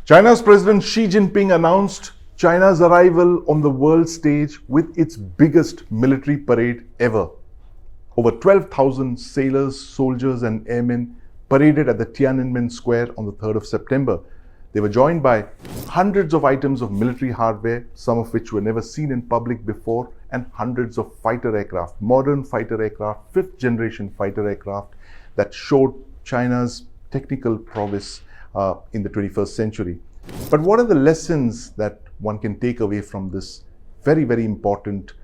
China's President Xi Jinping announced China's arrival on the world stage with its biggest military parade ever. Over 12,000 sailors, soldiers, and airmen paraded at the Tiananmen Square on the 3rd of September. They were joined by hundreds of items of military hardware, some of which were never seen in public before, and hundreds of fighter aircraft, modern fighter aircraft, fifth generation fighter aircraft that showed China's technical prowess in the 21st century. But what are the lessons that one can take away from this very, very important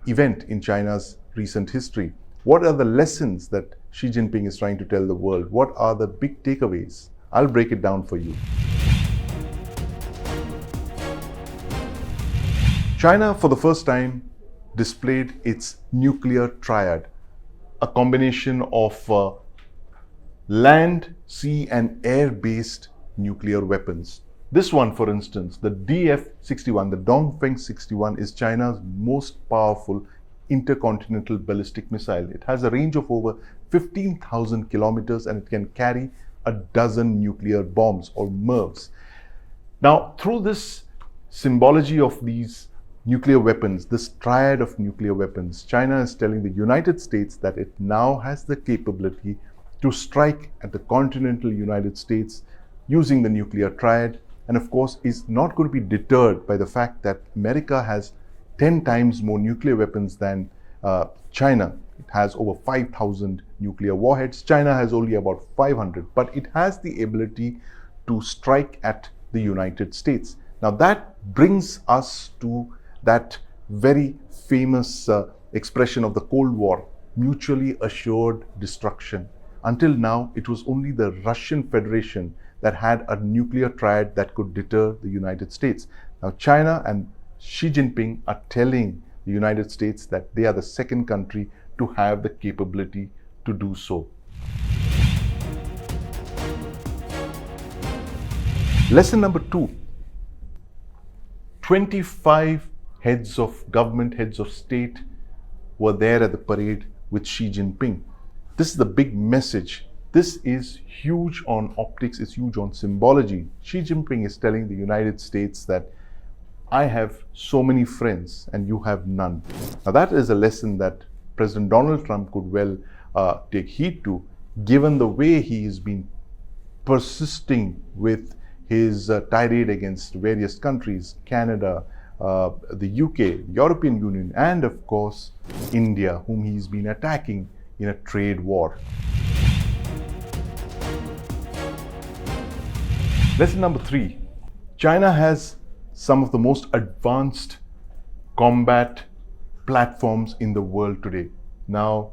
event in China's recent history? What are the lessons that Xi Jinping is trying to tell the world? What are the big takeaways? I'll break it down for you. China, for the first time, displayed its nuclear triad, a combination of land, sea, and air-based nuclear weapons. This one, for instance, the DF-61, the Dongfeng 61, is China's most powerful intercontinental ballistic missile. It has a range of over 15,000 kilometers and it can carry a dozen nuclear bombs or MIRVs. Now, through this symbology of these nuclear weapons, this triad of nuclear weapons, China is telling the United States that it now has the capability to strike at the continental United States using the nuclear triad, and of course is not going to be deterred by the fact that America has 10 times more nuclear weapons than China. It has over 5,000 nuclear warheads. China has only about 500, but it has the ability to strike at the United States. Now that brings us to that very famous expression of the Cold War, mutually assured destruction. Until now, it was only the Russian Federation that had a nuclear triad that could deter the United States. Now, China and Xi Jinping are telling the United States that they are the second country to have the capability to do so. Lesson number 2. 25 heads of government, heads of state were there at the parade with Xi Jinping. This is the big message. This is huge on optics, it's huge on symbology. Xi Jinping is telling the United States that I have so many friends and you have none. Now that is a lesson that President Donald Trump could well take heed to, given the way he has been persisting with his tirade against various countries, Canada, the UK, European Union, and of course India, whom he's been attacking in a trade war. Lesson number 3. China has some of the most advanced combat platforms in the world today. Now,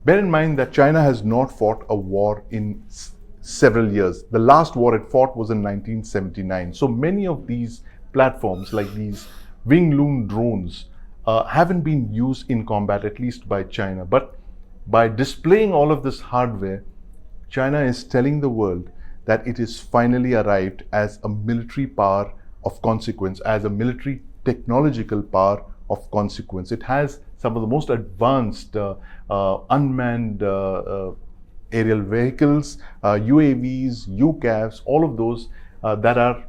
bear in mind that China has not fought a war in several years. The last war it fought was in 1979. So many of these platforms, like these wing-loon drones, haven't been used in combat, at least by China. But by displaying all of this hardware, China is telling the world that it is finally arrived as a military power of consequence, as a military technological power of consequence. It has some of the most advanced unmanned aerial vehicles, UAVs, UCAVs, all of those that are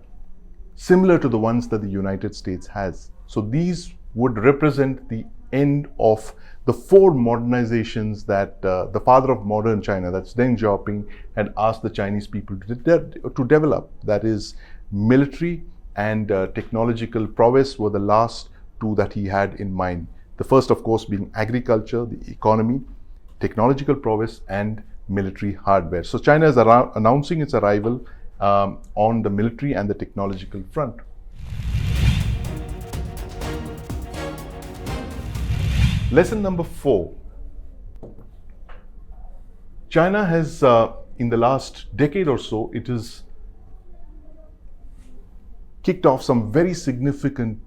similar to the ones that the United States has. So these would represent the end of the 4 modernizations that the father of modern China, that's Deng Xiaoping, had asked the Chinese people to develop. That is, military and technological prowess were the last 2 that he had in mind. The first, of course, being agriculture, the economy, technological prowess, and military hardware. So China is announcing its arrival on the military and the technological front. Lesson number 4. China has, in the last decade or so, it has kicked off some very significant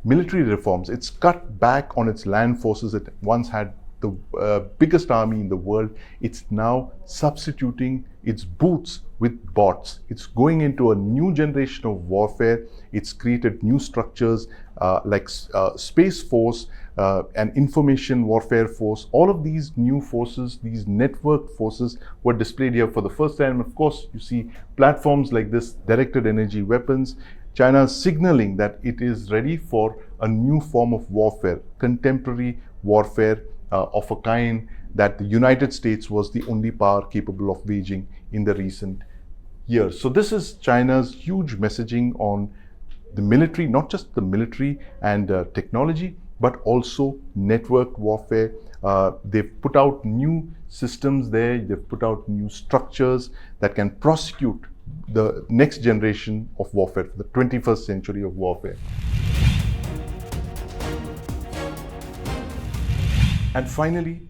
military reforms. It's cut back on its land forces. It once had the biggest army in the world. It's now substituting its boots with bots. It's going into a new generation of warfare. It's created new structures like Space Force, an information warfare force. All of these new forces, these networked forces, were displayed here for the first time. Of course, you see platforms like this, directed energy weapons. China is signaling that it is ready for a new form of warfare, contemporary warfare of a kind that the United States was the only power capable of waging in the recent years. So this is China's huge messaging on the military, not just the military and technology, but also networked warfare. They've put out new systems there, they've put out new structures that can prosecute the next generation of warfare, the 21st century of warfare. And finally,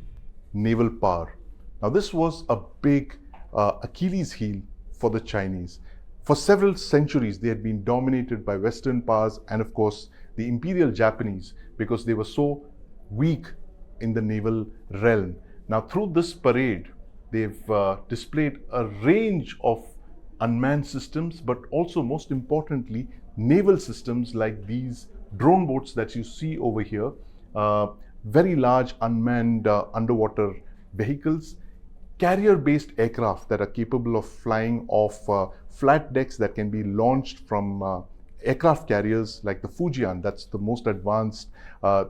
naval power. Now this was a big Achilles heel for the Chinese. For several centuries, they had been dominated by Western powers and of course the Imperial Japanese, because they were so weak in the naval realm. Now through this parade, they've displayed a range of unmanned systems, but also most importantly, naval systems like these drone boats that you see over here, very large unmanned underwater vehicles, carrier-based aircraft that are capable of flying off flat decks that can be launched from aircraft carriers like the Fujian. That's the most advanced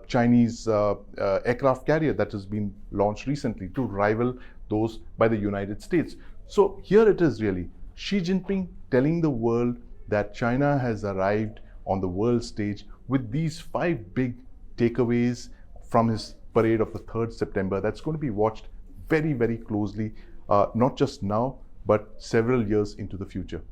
Chinese aircraft carrier that has been launched recently to rival those by the United States. So here it is really, Xi Jinping telling the world that China has arrived on the world stage with these 5 big takeaways from his parade of the 3rd September. That's going to be watched very, very closely, not just now, but several years into the future.